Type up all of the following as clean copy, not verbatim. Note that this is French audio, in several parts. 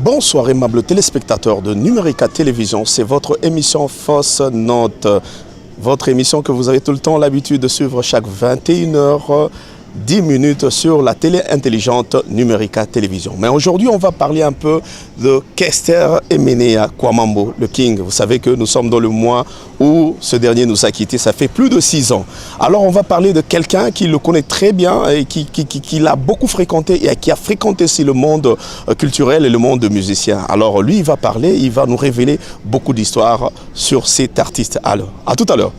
Bonsoir aimables téléspectateurs de Numérica Télévision, c'est votre émission Fausse Note. Votre émission que vous avez tout le temps l'habitude de suivre chaque 21h, 10 minutes sur la télé intelligente Numérica Télévision. Mais aujourd'hui, on va parler un peu de Kester Emenea Kwamambo, le King. Vous savez que nous sommes dans le mois où ce dernier nous a quittés, ça fait plus de 6 ans. Alors on va parler de quelqu'un qui le connaît très bien et qui l'a beaucoup fréquenté et qui a fréquenté aussi le monde culturel et le monde musicien. Alors lui, il va parler, il va nous révéler beaucoup d'histoires sur cet artiste. Alors, à tout à l'heure.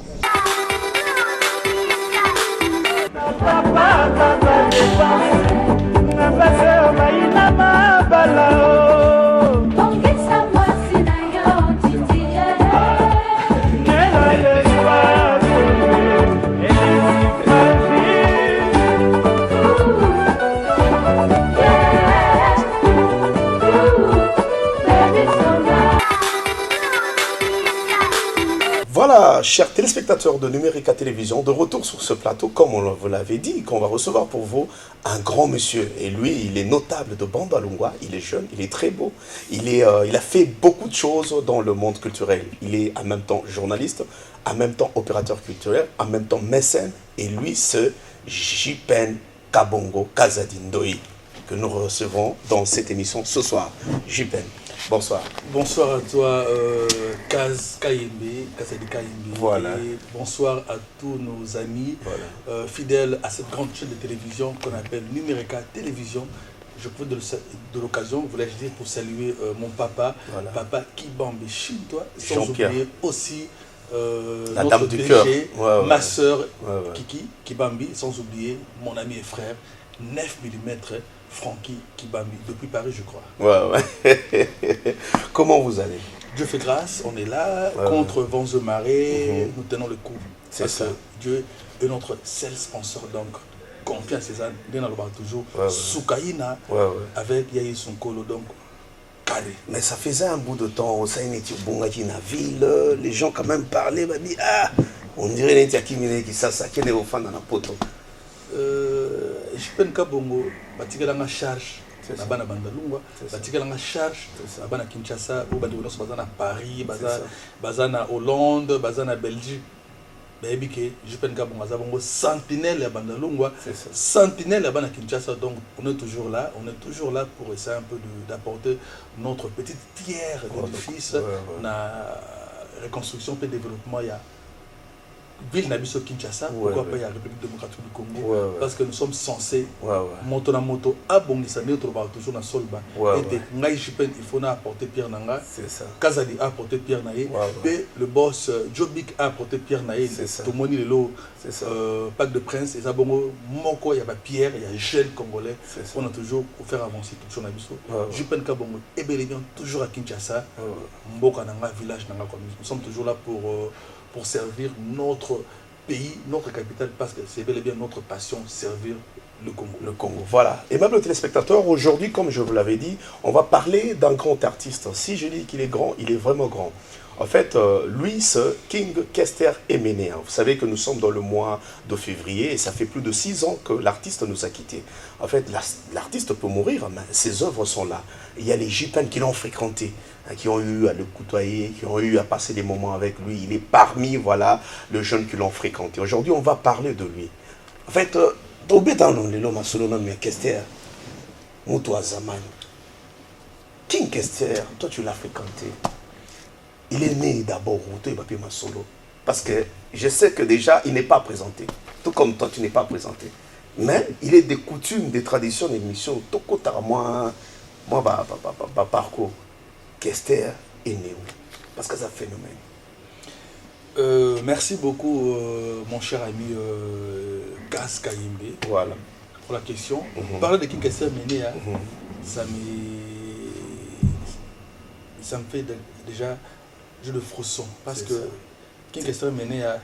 Voilà, chers téléspectateurs de Numérica Télévision, de retour sur ce plateau, comme on vous l'avait dit, qu'on va recevoir pour vous un grand monsieur. Et lui, il est notable de Bandalungwa, il est jeune, il est très beau, il a fait beaucoup de choses dans le monde culturel. Il est en même temps journaliste, en même temps opérateur culturel, en même temps mécène. Et lui, c'est Jipen Kabongo Kazadindoyi, que nous recevons dans cette émission ce soir. Jipen. Bonsoir. Bonsoir à toi, Kaz Kayembe, Kasedi Kayembe. Voilà. Et bonsoir à tous nos amis fidèles à cette grande chaîne de télévision qu'on appelle Numérica Télévision. Je profite de l'occasion, voulais-je dire, pour saluer mon papa, Papa Kibambe Shintoa, sans oublier aussi la notre dame du DG, cœur, ma soeur Kiki Kibambi, sans oublier mon ami et frère 9 mm. Francky Kibambi, depuis Paris, je crois. Ouais. Comment vous allez? Dieu fait grâce, on est là, contre vents de marée, nous tenons le coup. C'est ça. Dieu est notre seul sponsor, donc confiance César, bien dans le bar toujours, Soukaïna, avec Yahi Sonkolo, donc carré. Mais ça faisait un bout de temps, au Bongaki na ville, les gens quand même parlaient, bah, on dirait les Tiakimine qui ça qui est au fan dans la poto. Je peux Kabongo, batika la charge, na bana Bandalungwa, batika la charge, na bana Kinshasa, ou bandi wonos bazana Paris, bazana Hollande, bazana Belgique. Baby que je peux Kabongo, azabongo sentinelle à Bandalungwa, sentinelle à bana Kinshasa. Donc on est toujours là pour essayer un peu d'apporter notre petite pierre d'édifice na reconstruction et développement. Il y a ville Nabiso Kinshasa, pourquoi pas il y a la République démocratique du Congo, parce que nous sommes censés moto na moto abongisa notre bar toujours na solba et ngai jipen il faut na apporter pierre nanga, c'est ça. Kazadi a apporté pierre naé et le boss Jobik a apporté pierre naé, tout le monde le lot Pac de Prince et zabongo moko il y a pas pierre, il y a jeune congolais, on a toujours pour faire avancer tout sur Nabiso jipen kabongo et bel et bien toujours à Kinshasa mboka nanga village nanga comme nous sommes toujours là pour servir notre pays, notre capitale, parce que c'est bel et bien notre passion, servir le Congo. Le Congo, voilà. Et même le téléspectateur, aujourd'hui, comme je vous l'avais dit, on va parler d'un grand artiste. Si je dis qu'il est grand, il est vraiment grand. En fait, lui, c'est King Kester Emenea. Vous savez que nous sommes dans le mois de février et ça fait plus de 6 ans que l'artiste nous a quittés. En fait, l'artiste peut mourir, mais ses œuvres sont là. Il y a les Jipen qui l'ont fréquenté, qui ont eu à le côtoyer, qui ont eu à passer des moments avec lui. Il est parmi, voilà, les jeunes qui l'ont fréquenté. Aujourd'hui, on va parler de lui. En fait, Kester, King Kester, toi tu l'as fréquenté. Il est né d'abord au Bapi Masolo. Parce que je sais que déjà, il n'est pas présenté. Tout comme toi, tu n'es pas présenté. Mais il est des coutumes, des traditions, des missions. Toko Tarama, moi, parcours. Kester est né où? Parce que c'est un phénomène. Merci beaucoup, mon cher ami Kaz Kayembe, pour la question. Parler de King Kester Emenea, ça me fait déjà le frisson. Parce que King Kester Emenea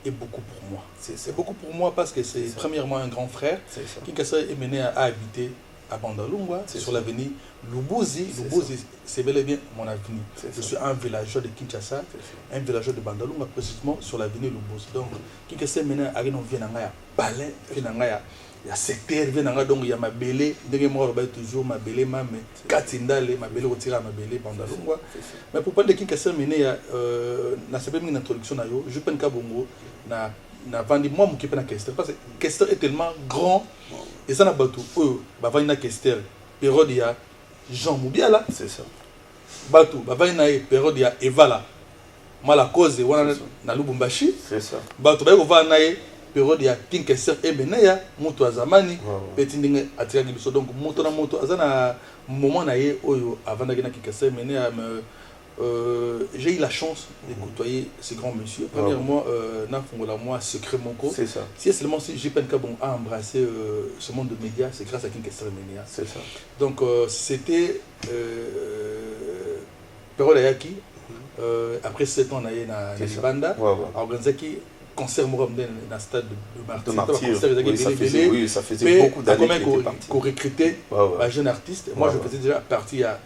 est beaucoup pour moi. C'est beaucoup pour moi parce que c'est premièrement un grand frère. King Kester Emenea a habité à Bandalungwa, sur l'avenue Lubuzi. Lubuzi, c'est bel et bien mon avenue. Je suis un villageois de Kinshasa, un villageois de Bandalungwa, précisément sur l'avenue Lubuzi. Donc, King Kester Emenea a rénové Nangaya, Palais, Nangaya, il y a secteur donc il y a ma belé ndenge moi toujours ma belé mame katindale ma belé retira ma belé bandalungwa mais pour parler de Kinshasa mené na sepé une introduction na yo je pense kabongo na vandi moi qui na Kester parce que Kester est tellement grand et ça na batu ba vandi na Kester période ya Jean Moubiala c'est ça batu ba vandi na période ya Evala mala cause wana na Lubumbashi c'est ça batu ba ko va na période ya Kinshasa et Beneya moto azamani petit ndinge atika biso donc moto na moto azana moment na ye oyo avant d'aller na Kinshasa Beneya j'ai eu la chance de côtoyer ce grand monsieur. Premièrement, moi secret Moko. C'est ça. Si seulement si j'ai a embrassé ce monde de médias, c'est grâce à Kinshasa Beneya. C'est ça. Donc c'était période Ayaki. Après 7 ans, on a eu na Banda. Organisé qui concert moi dans le stade de Martyr. Oui, ça faisait beaucoup d'années qu'il était parti. Qu'on recrutait un jeune artiste. Moi, je faisais déjà partie à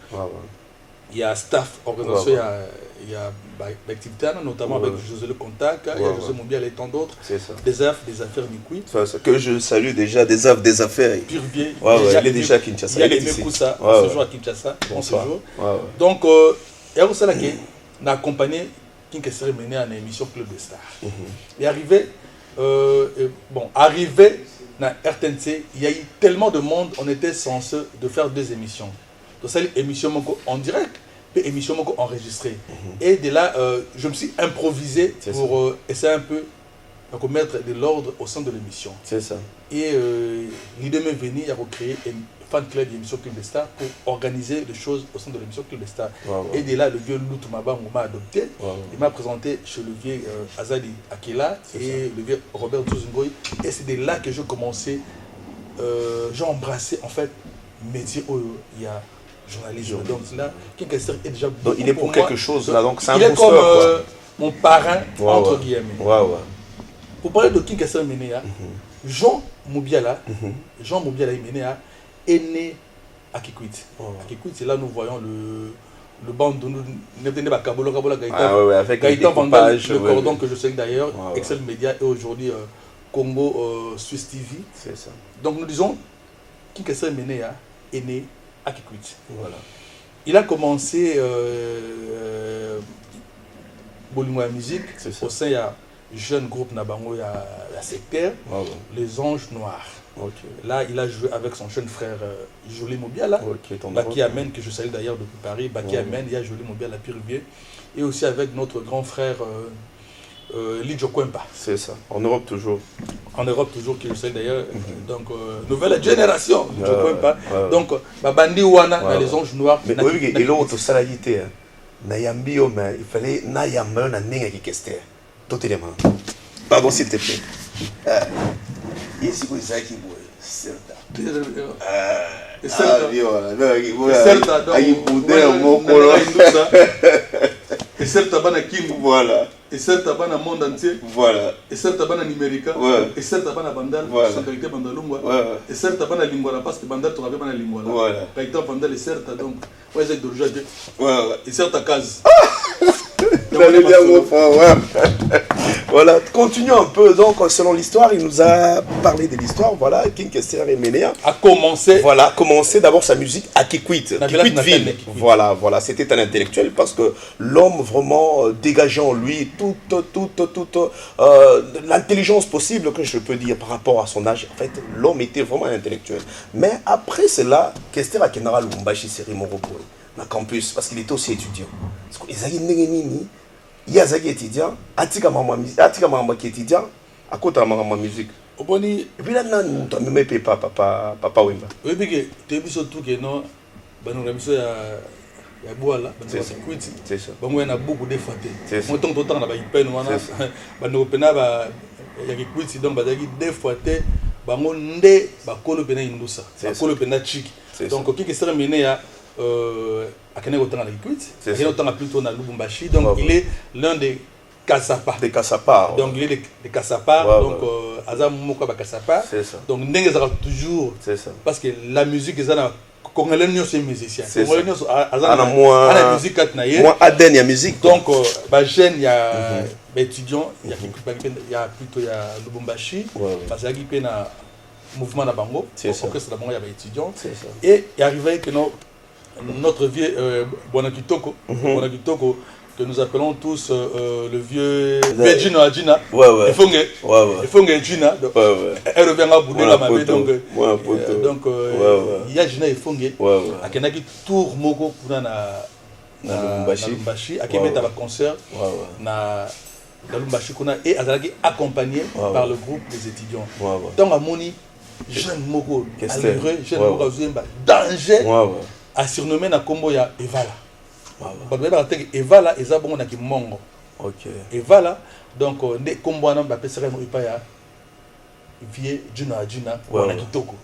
il y a staff organisation il y a l'activité notamment avec José Le Contact, il y a José Mobial et tant d'autres. C'est ça. Des affaires Mikui. Que je salue déjà des affaires. Purvier. Il est déjà à Kinshasa. Il y a les Mekoussa, on se joue à Kinshasa, on se joue. Donc il y a aussi là qui n'a accompagné Kinshasa mené à une émission Club des Stars. Et arrivé dans RTNC, il y a eu tellement de monde, on était censé de faire 2 émissions. Donc ça, l'émission en direct, et l'émission enregistrée. Et de là, je me suis improvisé pour essayer un peu de mettre de l'ordre au sein de l'émission. C'est ça. Et l'idée m'est venue à recréer une fan club d'émission Club des Stars pour organiser des choses au sein de l'émission Club des Stars. Et de là, le vieux Loutou Maba m'a adopté. Il m'a présenté chez le vieux Azali Akela et le vieux Robert Zuzungoy. Et c'est de là que j'ai commencé, j'ai embrassé en fait métier où il y a journalisme. Donc là, Kinshasa est déjà donc il est pour quelque chose là, donc c'est un il est comme mon parrain entre guillemets. Pour parler de Kinshasa Menéa, Jean Moubiala Menéa est né à Kikwit. À Kikwit, c'est là nous voyons le band de nous avec Gaëtan Vandal, le cordon que je sais d'ailleurs, Excel Media et aujourd'hui Congo Swiss TV. C'est ça. Donc nous disons Kinshasa Menéa est né à Kikwit. Voilà. Il a commencé Bolingo musique au sein il y a jeune groupe Nabango, il y a la secteur Les Anges Noirs. Là, il a joué avec son jeune frère Jolie Mobiala, Baki Amen, que je salue d'ailleurs depuis Paris. Baki Amen, il y a Jolie Mobiala Purvier. Et aussi avec notre grand frère Lidjo Kwempa. C'est ça, en Europe toujours. En Europe toujours, qui je sais d'ailleurs. Donc, nouvelle génération, Lidjo Kwempa. Donc, Babandi Wana, dans Les Anges Noirs. Mais oui, et l'autre salalité, Nayambio, mais il fallait Nayamba, Nanenga qui Kester. Totalement. Pardon, s'il te plaît. Ici, vous savez qui vous êtes. Certa. Et certes, bana Kim. Voilà. Et certes, bana monde entier. Voilà. Et certes, bana numérica. Et certes, bana bandal. Centralité bandalungwa. Et certes, bana lingwala parce que bandal tu avais bana lingwala. Voilà. Kaita bandal et certes donc. Ouais, c'est d'origine. Voilà. Et certes case. Voilà, continuons un peu. Donc, selon l'histoire, il nous a parlé de l'histoire. Voilà, Kinshasa et Menéa a commencé. Voilà, commencé d'abord sa musique à Kikwit, Kikwit-ville. Voilà, c'était un intellectuel parce que l'homme vraiment dégageait en lui toute l'intelligence possible que je peux dire par rapport à son âge. En fait, l'homme était vraiment un intellectuel. Mais après cela, Kester Akenara Lubumbashi Seri Moroboy, dans le campus, parce qu'il était aussi étudiant. Il y a des étudiants, Atika Mama qui est étudiant, à côté de ma musique. Et puis là, tu ne me payes pas, papa Wimba. Oui, mais tu es surtout que non, il y a Boala, c'est ça. Il y a beaucoup de fois. Moi, tant que temps, il y a peine, il y a des donc deux fois, donc, qui est mené à Akane autant à Kikwit, et autant plutôt à Lubumbashi, donc il est l'un des Kasapa. Des Kasapa. Donc il est des Kasapa, donc Azam Mouka Kasapa. Donc Nengue sera toujours, parce que la musique est là. Congolais c'est musicien. Congolais la musique moi Aden il y a musique. Donc jeune il y a étudiant, il y a plutôt il y a Lubumbashi, parce qu'il y a mouvement na bango orchestre na bango ya ba étudiants c'est ça et il arrivait que notre vieux Bonakitoko Bonakitoko que nous appelons tous le vieux Vegino Adjina. Ouais. Il faut que Adjina. Elle revient à Boudé la Mabé. Donc, il y a Adjina et Fongé. À Kenaki Tour Moko pour na Lumbashi. À Kemet à concert. Na Lumbashi Kuna et Azalaki accompagné par le groupe des étudiants. Donc à Moni, jeune Moko, alluré, jeune Moko, danger. À surnommer na combo ya Evala. Evala eza bongo na kimongo. OK. Evala donc ne combo na ba pesera no ipa ya vie Juna na kitoko.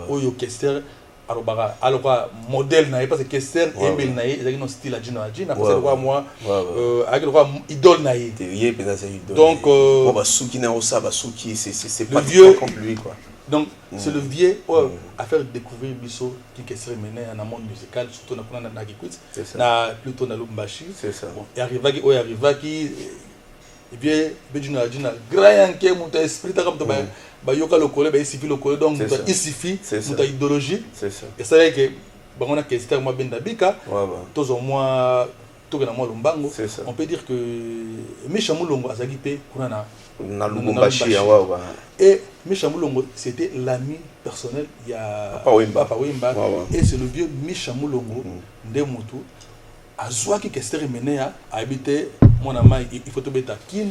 Oyo Kester alobara alokwa modèle na parce que Kester embel na ezaki no style Juna parce que quoi moi avec quoi idole na ye. Donc ba suki na osa ba suki c'est pas comme lui quoi. Donc, c'est le vieux à faire découvrir Bisso qui serait mené dans le monde musical, surtout dans le Nagikwit, plutôt dans Lumbashi. C'est ça. Et arriva qui bien Bedjuna grand qui monte esprit comme to ba yoka le collé ba isifi le collé donc il suffit monta idéologie. C'est ça. Et ça veut que on a question moi benda bika tous au moins tout que na moi Lumbango on peut dire que Misha Mulongo azaki pe kuna na Lumbashi et Misha Mulongo c'était l'ami personnel il y a Papa Wemba et c'est le vieux Misha Mulongo ndemutu azwaki Kester Menea habité mon ami il faut te beta kin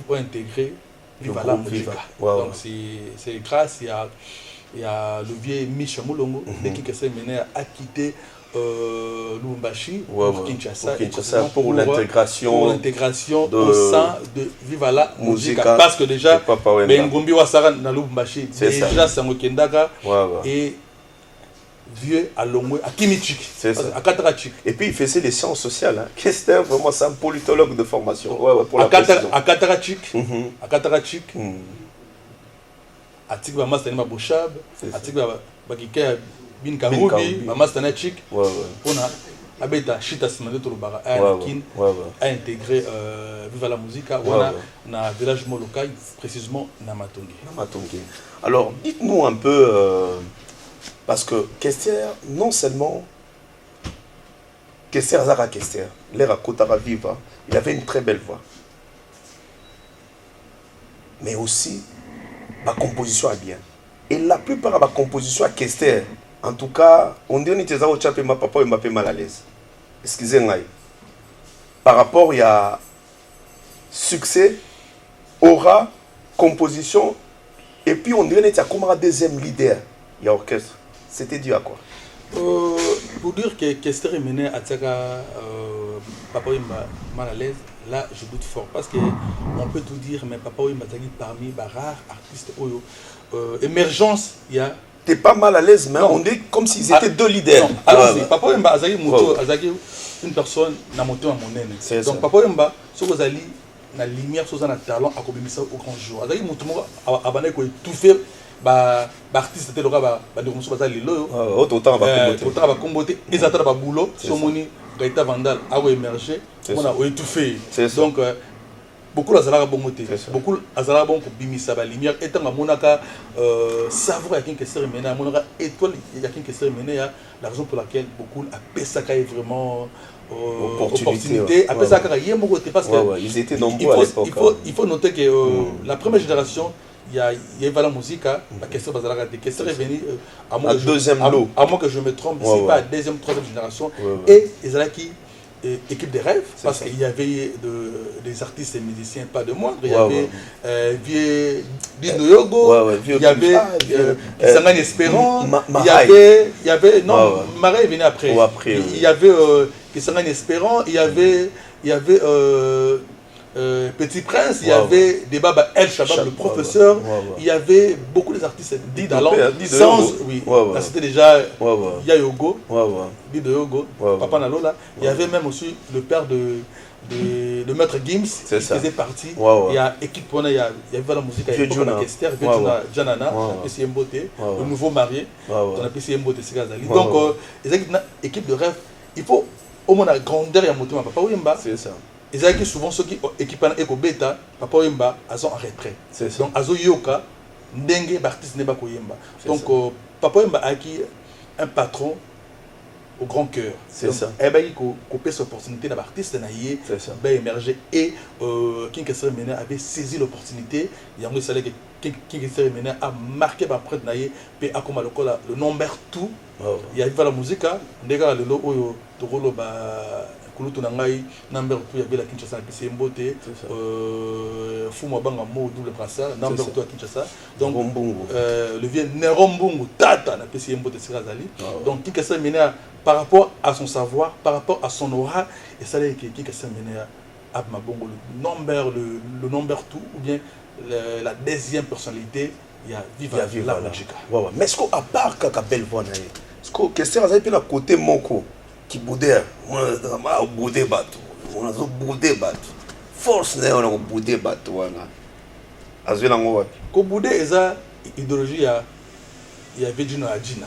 pour intégrer Viva la Musica. Donc c'est grâce il y a le vieux Misha Mulongo dès que Kester Menea a quitté Lumbashi pour Kinshasa pour l'intégration au sein de Viva la Musica parce que déjà Bengombi Wasara na Lumbashi déjà Sango Kendaka et vieux à Longwe à Kimichik à Katarachik et puis il faisait les sciences sociales Kester vraiment c'est un politologue de formation pour la à Katarachik à Tigba Mastanima Boshab à Tigba Bakika Bin Karubi, Mamastana Chik, on a Abeta Chita Simane Torubara, a intégré Viva la Musica, on a un village local, précisément Namatongi. Alors, dites-nous un peu, parce que Kester, non seulement Kester Zara Kester, l'ère Kotara Viva, il avait une très belle voix, mais aussi ma composition est bien. Et la plupart de ma composition à Kester, en tout cas, on dit que au chapé ma papa m'a fait mal à l'aise. Excusez-moi. Par rapport, il y a succès, aura, composition, et puis on dirait qu'il y a comme un deuxième leader, il y a orchestre. C'était dû à quoi? Pour dire que Kester est mené à Tsaka, papa m'a mal à l'aise, là je doute fort. Parce qu'on peut tout dire, mais papa m'a dit parmi les rares artistes, émergence, il y a. T'es pas mal à l'aise, mais on dit comme s'ils étaient deux leaders. Alors, Papa Wemba Azagi Moto, Azagi une personne n'a monté à mon aîné. Donc Papa Wemba, ce que vous allez na lumière, ce que vous avez talent, à combiner au grand jour. Azagi Moto, abandonné quoi tout fait, artiste c'était le gars, de commencer à aller là. Autant va comboter. Ils attendent pas boulot. Somoni, Gaïta Vandal a émergé, on a étouffé. Donc beaucoup d'azala bon côté, beaucoup d'azala bon pour bimisa la lumière. Et tant à monaka savoir à qui Kester Menea, à monaka étoile à qui Kester Menea, la raison pour laquelle beaucoup a Pesaka est vraiment opportunité. À Pesaka il y a beaucoup de parce que ils étaient nombreux à l'époque. Il faut noter que la première génération il y a Viva la Musica, la Kester Bazala, Kester est venu à deuxième lot. À moins que je me trompe, c'est pas la deuxième, troisième génération. Et ils allaient qui équipe de rêve, parce qu'il y avait des artistes et musiciens, pas de moindre. Il y avait Vieux Dino Yogo, il y avait Sangan Espérant, il y avait non, Marais venait après. Il y avait Sangan Espérant, il y avait Petit Prince, il y avait Debaba El Shabab, le professeur, il y avait beaucoup d'artistes dits talents, sans, oui, là c'était déjà Yayogo, Dido Yogo, Papa Nalola, il y avait même aussi le père de Maître Gims qui faisait partie, il y a équipe, il y avait la musique avec Kester, Janana, PC Mbote, le nouveau marié, on a PC Mbote Sigazali, donc équipe de rêve, il faut au moins la grandeur et la moto, Papa Wemba, c'est ça. Ils ont souvent ceux qui équipent un éco bêta, Papa Wemba, ils sont en retrait. Donc, Azo Yoka, ndenge artiste ne ba koyemba. Donc Papa Wemba a acquis un patron au grand cœur. C'est ça. Et ben il coupé cette opportunité d'artiste naïe, ben émerger et King Kessler Mena avait saisi l'opportunité. Il y a un salaire que King Kessler Mena a marqué par prêtre naïe, puis a comme le number tout. Il y a la musique, ndega le lo to rolo ba kulutu na ngai number tout ya bela Kinshasa na pisi mbote fuma banga mo double brassard number tout à Kinshasa. Donc le vieux Nerombungu tata na pisi mbote Sirazali. Donc King Kessler Mena par rapport à son savoir, par rapport à son aura, et ça c'est qui Kessler Mena a mabongo le number tout ou bien la deuxième personnalité. Il y a Viva la Logique. Mais est-ce qu'à part Kaka belle voix naïe, est-ce que Kessler a été la côté moko qui boudait, on a boudé bateau, on a boudé bateau, force n'est on a boudé bateau, on a azélango. Ko boudé eza idéologie il y avait Djina Adjina.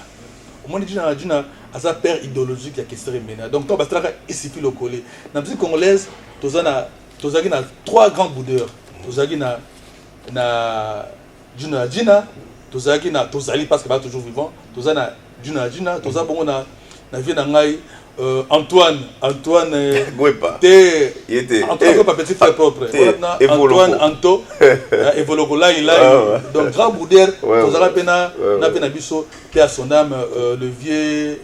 Au moins Djina Adjina a sa père idéologique il y a Kessler Mena. Donc toi bastaka ici le coller. Dans la musique congolaise, tozana na trois grands boudeurs. Tozagi na Djina Adjina, tozagi na tozali parce que pas toujours vivant. Tozana Djina Adjina, toza bongo na vie na ngai Antoine Gwepa. Antoine Gwepa petit frère propre. Antoine Anto Evoloko là donc grand boudeur tozala pena na pena biso pe à son âme le vieux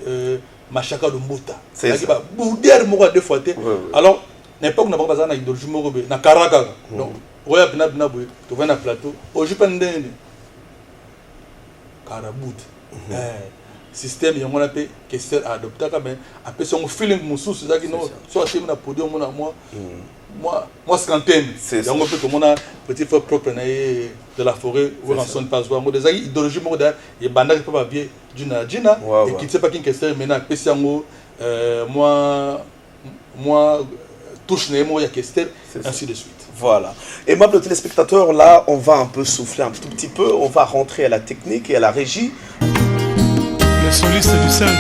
Machaka Lumbota. C'est ba boudeur moko deux fois té. Alors n'importe na pas na idole moko be na Karaka. Donc oya pena boy to va na plateau o jipandene Karabout. Système il y a mon appel que c'est adopté mais après son feeling musu c'est ça qui non soit chez moi podium moi cinquantaine il y a un peu comme on a petit frère propre de la forêt où on sonne pas voir moi des idéologie moi il bandage pas bien Djina et qui sait pas qui c'est maintenant spécialement moi touche les mots il y a Kessler ainsi de suite. Voilà. Aimables téléspectateurs, là on va un peu souffler un tout petit peu, on va rentrer à la technique et à la régie. Le soliste du Saint